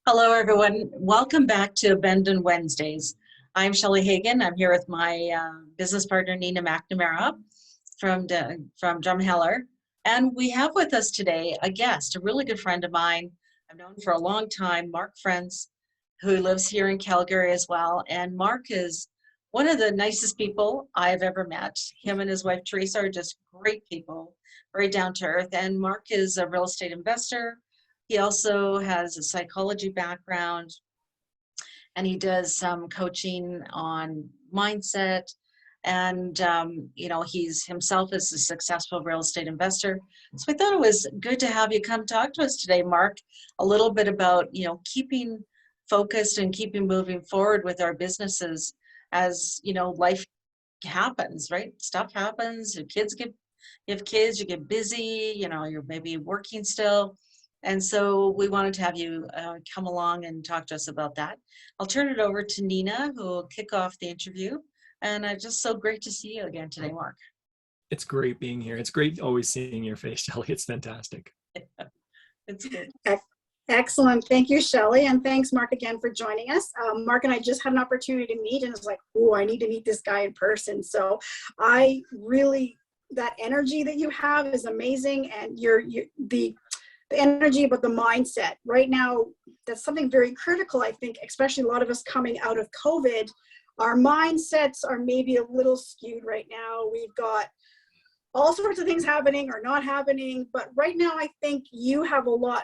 Hello, everyone. Welcome back to Abandon Wednesdays. I'm Shelley Hagen. I'm here with my business partner, Nina McNamara from Drumheller. And we have with us today a guest, a really good friend of mine. I've known for a long time, Mark Frentz, who lives here in Calgary as well. And Mark is one of the nicest people I've ever met. Him and his wife, Teresa, are just great people, very down to earth. And Mark is a real estate investor. He also has a psychology background, and he does some coaching on mindset. And, he's himself is a successful real estate investor. So I thought it was good to have you come talk to us today, Mark, a little bit about, keeping focused and keeping moving forward with our businesses as, life happens, right? Stuff happens. You have kids, you get busy, you're maybe working still. And so we wanted to have you come along and talk to us about that. I'll turn it over to Nina, who will kick off the interview. And it's just so great to see you again today, Mark. It's great being here. It's great always seeing your face, Shelley. It's fantastic. It's good. Excellent. Thank you, Shelley. And thanks, Mark, again for joining us. Mark and I just had an opportunity to meet, and it's like, oh, I need to meet this guy in person. So that energy that you have is amazing. And the energy about the mindset right now, that's something very critical. I think, especially a lot of us coming out of COVID, our mindsets are maybe a little skewed right now. We've got all sorts of things happening or not happening, but right now I think you have a lot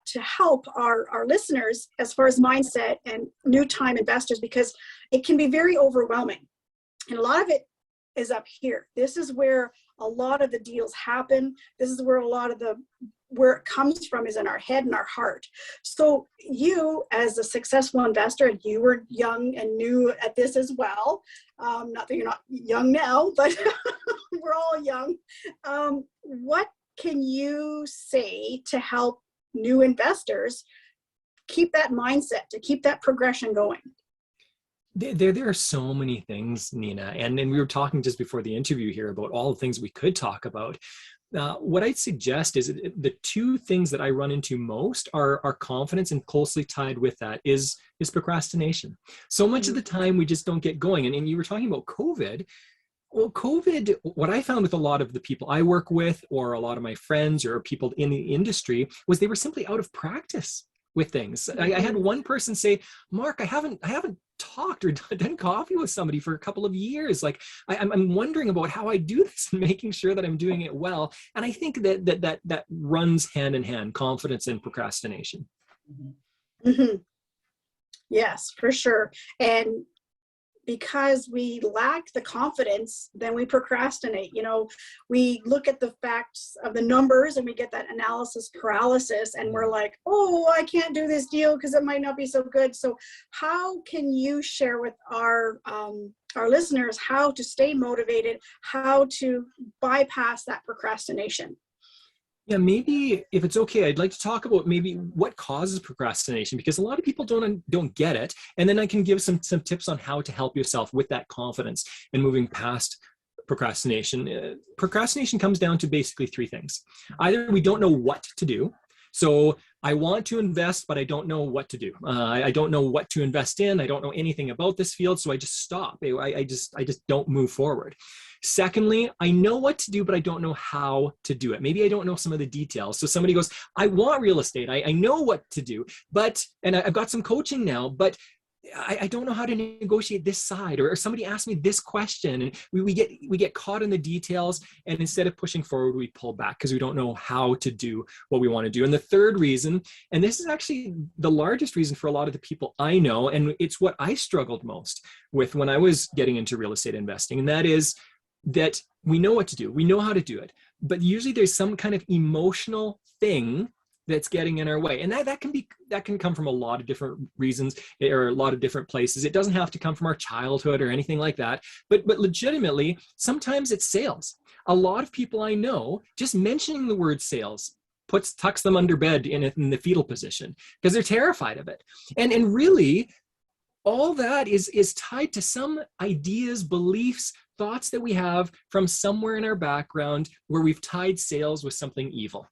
to help our listeners as far as mindset and new time investors, because it can be very overwhelming. And a lot of it is up here. This is where a lot of the deals happen. This is where where it comes from is in our head and our heart. So you, as a successful investor, and you were young and new at this as well, not that you're not young now, but we're all young. What can you say to help new investors keep that mindset, to keep that progression going? There are so many things, Nina, and we were talking just before the interview here about all the things we could talk about. What I'd suggest is the two things that I run into most are confidence, and closely tied with that is procrastination. So much of the time we just don't get going. And you were talking about COVID. Well, COVID, what I found with a lot of the people I work with, or a lot of my friends or people in the industry, was they were simply out of practice with things. I had one person say, Mark, I haven't talked or done coffee with somebody for a couple of years. Like I'm wondering about how I do this and making sure that I'm doing it well. And I think that runs hand in hand, confidence and procrastination. Mm-hmm. Yes, for sure. And because we lack the confidence, then we procrastinate. We look at the facts of the numbers and we get that analysis paralysis, and we're like, oh, I can't do this deal because it might not be so good. So how can you share with our listeners how to stay motivated, how to bypass that procrastination? Yeah, maybe if it's okay, I'd like to talk about maybe what causes procrastination, because a lot of people don't get it. And then I can give some tips on how to help yourself with that confidence and moving past procrastination. Procrastination comes down to basically three things. Either we don't know what to do. So I want to invest, but I don't know what to do. I don't know what to invest in. I don't know anything about this field. So I just stop. I just don't move forward. Secondly, I know what to do, but I don't know how to do it. Maybe I don't know some of the details. So somebody goes, I want real estate. I know what to do, and I've got some coaching now, but I don't know how to negotiate this side, or somebody asked me this question, and we get caught in the details, and instead of pushing forward, we pull back because we don't know how to do what we want to do. And the third reason, and this is actually the largest reason for a lot of the people I know, and it's what I struggled most with when I was getting into real estate investing, and that is that we know what to do, we know how to do it, but usually there's some kind of emotional thing that's getting in our way. And that can come from a lot of different reasons or a lot of different places. It doesn't have to come from our childhood or anything like that, but legitimately, sometimes it's sales. A lot of people I know, just mentioning the word sales tucks them under bed in the fetal position because they're terrified of it. And really, all that is tied to some ideas, beliefs, thoughts that we have from somewhere in our background where we've tied sales with something evil.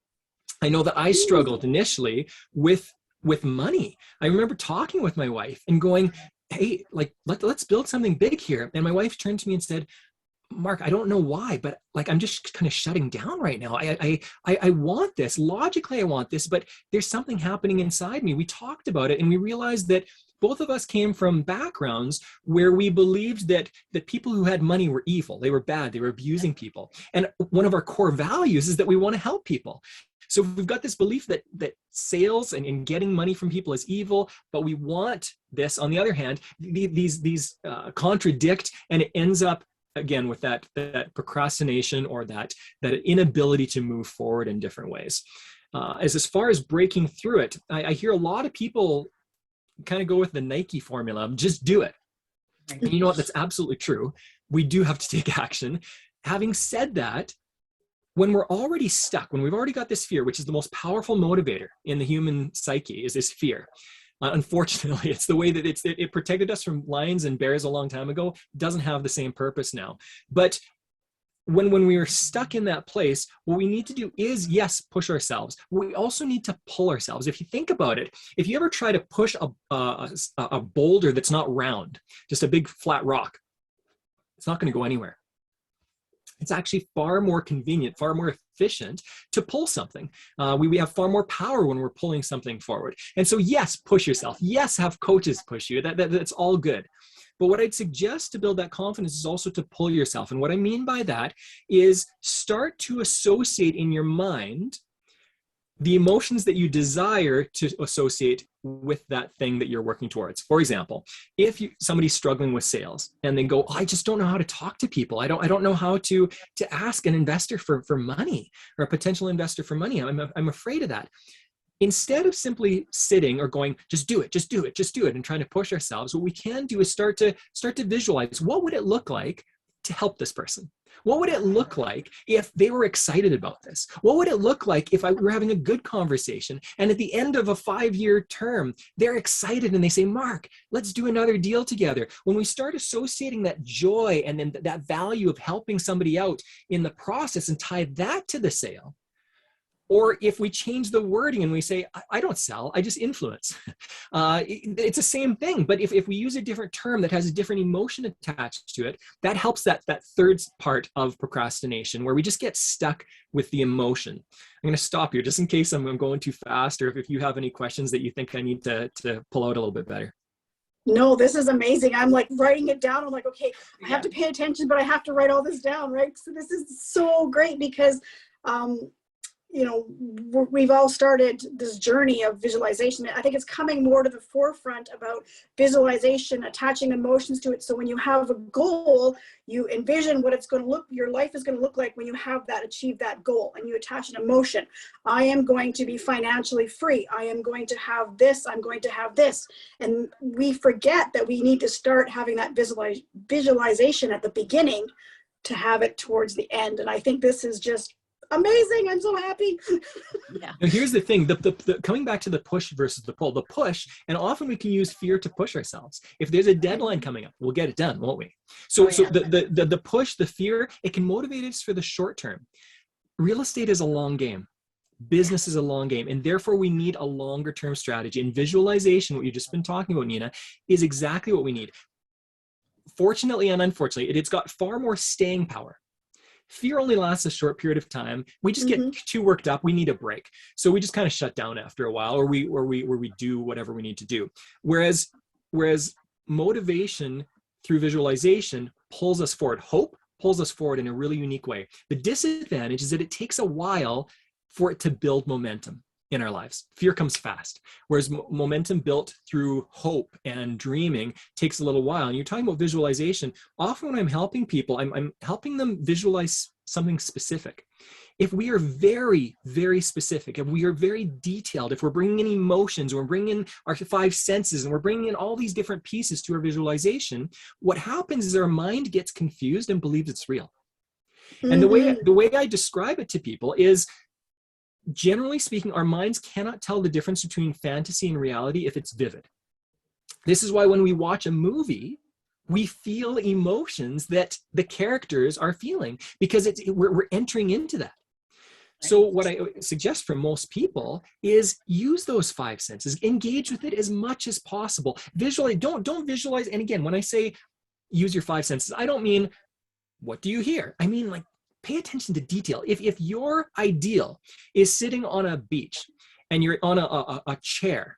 I know that I struggled initially with with money. I remember talking with my wife and going, hey, like, let's build something big here. And my wife turned to me and said, Mark, I don't know why, but like, I'm just kind of shutting down right now. I want this. Logically, I want this, but there's something happening inside me. We talked about it and we realized that both of us came from backgrounds where we believed that people who had money were evil. They were bad. They were abusing people. And one of our core values is that we want to help people. So we've got this belief that sales and getting money from people is evil, but we want this. On the other hand, these contradict, and it ends up again with that procrastination or that inability to move forward in different ways. As far as breaking through it, I hear a lot of people kind of go with the Nike formula, just do it. And you know what? That's absolutely true. We do have to take action. Having said that, when we're already stuck, when we've already got this fear, which is the most powerful motivator in the human psyche, is this fear. Unfortunately, it's the way that it protected us from lions and bears a long time ago. It doesn't have the same purpose now. But when we are stuck in that place, what we need to do is, yes, push ourselves. We also need to pull ourselves. If you think about it, if you ever try to push a boulder that's not round, just a big flat rock, it's not going to go anywhere. It's actually far more convenient, far more efficient to pull something. We have far more power when we're pulling something forward. And so yes, push yourself. Yes, have coaches push you. That's all good. But what I'd suggest to build that confidence is also to pull yourself. And what I mean by that is start to associate in your mind the emotions that you desire to associate with that thing that you're working towards. For example, if somebody's struggling with sales and they go, I just don't know how to talk to people. I don't know how to ask an investor for money, or a potential investor for money. I'm afraid of that. Instead of simply sitting or going, just do it, and trying to push ourselves, what we can do is start to visualize, what would it look like to help this person? What would it look like if they were excited about this? What would it look like if we were having a good conversation and at the end of a 5-year term, they're excited and they say, Mark, let's do another deal together. When we start associating that joy and then that value of helping somebody out in the process and tie that to the sale, or if we change the wording and we say, I don't sell, I just influence. It's the same thing, but if we use a different term that has a different emotion attached to it, that helps that third part of procrastination, where we just get stuck with the emotion. I'm going to stop here just in case I'm going too fast, or if you have any questions that you think I need to pull out a little bit better. No, this is amazing. I'm like writing it down. I'm like, okay, I have to pay attention, but I have to write all this down, right? So this is so great because, you know, we've all started this journey of visualization. I think it's coming more to the forefront about visualization, attaching emotions to it. So when you have a goal, you envision what it's going to look, your life is going to look like when you have that, achieve that goal, and you attach an emotion. I am going to be financially free. I am going to have this. I'm going to have this. And we forget that we need to start having that visualization at the beginning to have it towards the end. And I think this is just amazing. I'm so happy. Yeah. Now here's the thing, the coming back to the push versus the pull, the push, and often we can use fear to push ourselves. If there's a deadline coming up, we'll get it done, won't we? So the push, the fear, it can motivate us for the short term. Real estate is a long game. Business is a long game, and therefore we need a longer term strategy. And visualization, what you've just been talking about, Nina, is exactly what we need. Fortunately and unfortunately, it's got far more staying power. Fear only lasts a short period of time. We just get too worked up. We need a break. So we just kind of shut down after a while, or we do whatever we need to do. Whereas motivation through visualization pulls us forward. Hope pulls us forward in a really unique way. The disadvantage is that it takes a while for it to build momentum in our lives. Fear comes fast, whereas momentum built through hope and dreaming takes a little while. And you're talking about visualization. Often when I'm helping people, I'm helping them visualize something specific. If we are very, very specific, if we are very detailed, if we're bringing in emotions, we're bringing in our 5 senses, and we're bringing in all these different pieces to our visualization, what happens is our mind gets confused and believes it's real. And the way I describe it to people is, generally speaking, our minds cannot tell the difference between fantasy and reality if it's vivid. This is why when we watch a movie, we feel emotions that the characters are feeling, because we're entering into that. So what I suggest for most people is use those five senses, engage with it as much as possible. Visualize, don't visualize. And again, when I say use your five senses, I don't mean, what do you hear? I mean, like, pay attention to detail. If your ideal is sitting on a beach and you're on a chair,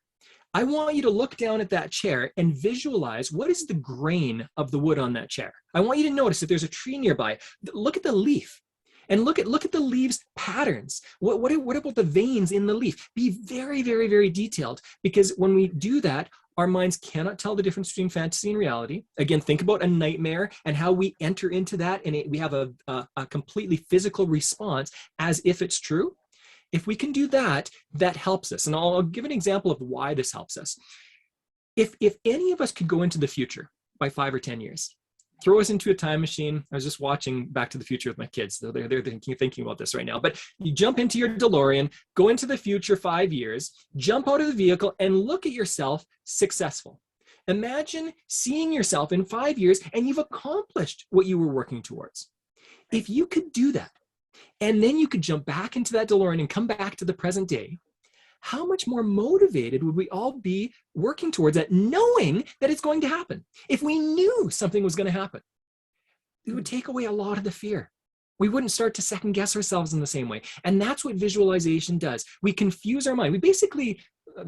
I want you to look down at that chair and visualize what is the grain of the wood on that chair. I want you to notice if there's a tree nearby. Look at the leaf and look at the leaves patterns. What about the veins in the leaf? Be very, very, very detailed, because when we do that, our minds cannot tell the difference between fantasy and reality. Again, think about a nightmare and how we enter into that, and we have a completely physical response as if it's true. If we can do that, that helps us. And I'll give an example of why this helps us. If any of us could go into the future by 5 or 10 years, throw us into a time machine. I was just watching Back to the Future with my kids. So they're thinking about this right now. But you jump into your DeLorean, go into the future 5 years, jump out of the vehicle, and look at yourself successful. Imagine seeing yourself in 5 years and you've accomplished what you were working towards. If you could do that, and then you could jump back into that DeLorean and come back to the present day, how much more motivated would we all be working towards that, knowing that it's going to happen? If we knew something was going to happen, it would take away a lot of the fear. We wouldn't start to second guess ourselves in the same way. And that's what visualization does. We confuse our mind. We basically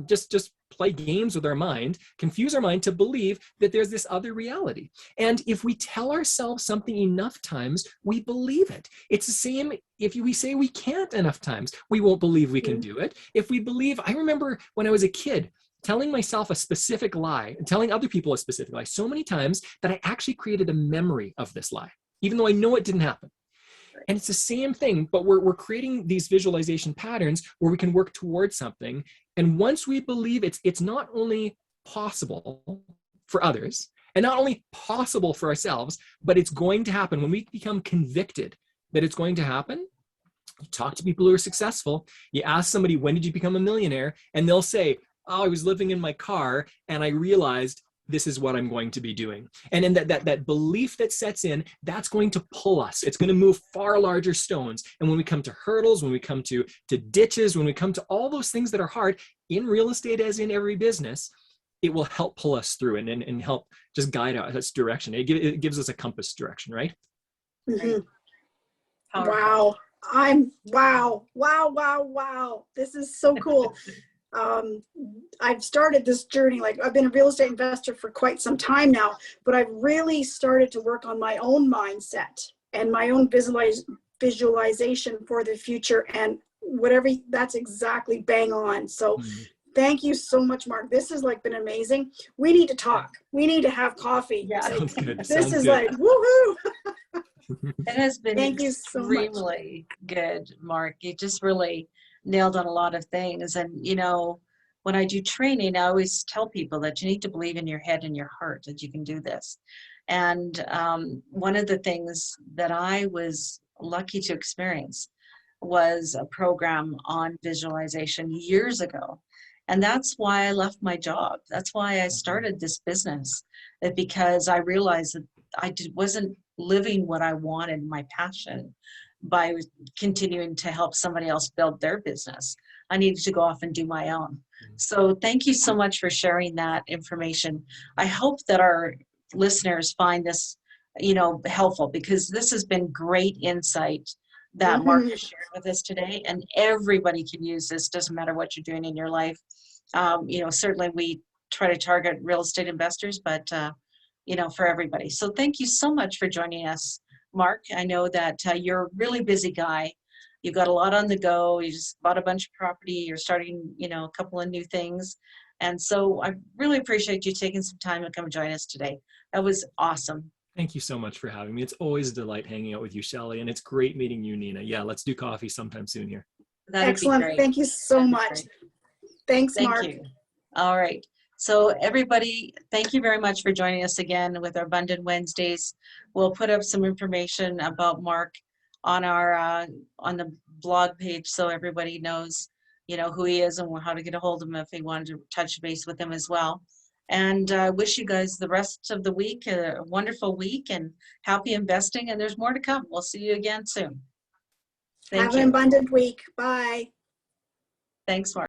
just play games with our mind, confuse our mind to believe that there's this other reality. And if we tell ourselves something enough times, we believe it. It's the same if we say we can't enough times, we won't believe we can do it. If we believe, I remember when I was a kid, telling myself a specific lie and telling other people a specific lie so many times that I actually created a memory of this lie, even though I know it didn't happen. And it's the same thing, but we're creating these visualization patterns where we can work towards something. And once we believe it's not only possible for others and not only possible for ourselves, but it's going to happen, when we become convicted that it's going to happen, you talk to people who are successful, you ask somebody, when did you become a millionaire? And they'll say, oh, I was living in my car and I realized this is what I'm going to be doing. And in that belief that sets in, that's going to pull us. It's going to move far larger stones. And when we come to hurdles, when we come to ditches, when we come to all those things that are hard in real estate, as in every business, it will help pull us through and help just guide us direction. It gives us a compass direction, right? Mm-hmm. Wow. Wow. This is so cool. I've started this journey, like I've been a real estate investor for quite some time now, but I've really started to work on my own mindset and my own visualization for the future, and whatever, that's exactly bang on. So thank you so much, Mark. This has been amazing. We need to talk. We need to have coffee. Yeah. Sounds good. This is good. Woohoo. It has been Thank you so extremely good, Mark. You just really nailed on a lot of things. And, when I do training, I always tell people that you need to believe in your head and your heart that you can do this. And one of the things that I was lucky to experience was a program on visualization years ago. And that's why I left my job. That's why I started this business, because I realized that I wasn't living what I wanted, my passion, by continuing to help somebody else build their business. I needed to go off and do my own. So thank you so much for sharing that information. I hope that our listeners find this, helpful, because this has been great insight that Mark has shared with us today, and everybody can use this. Doesn't matter what you're doing in your life. Certainly we try to target real estate investors, but for everybody. So thank you so much for joining us, Mark. I know that you're a really busy guy. You've got a lot on the go. You just bought a bunch of property. You're starting, a couple of new things. And so I really appreciate you taking some time to come join us today. That was awesome. Thank you so much for having me. It's always a delight hanging out with you, Shelley, and it's great meeting you, Nina. Yeah, let's do coffee sometime soon here. Excellent. Thank you so much. Thanks, Mark. Thank you. All right. So everybody, thank you very much for joining us again with our Abundant Wednesdays. We'll put up some information about Mark on our on the blog page, so everybody knows, who he is and how to get a hold of him if they wanted to touch base with him as well. And I wish you guys the rest of the week a wonderful week and happy investing. And there's more to come. We'll see you again soon. Thank Have you. an abundant week. Bye. Thanks, Mark.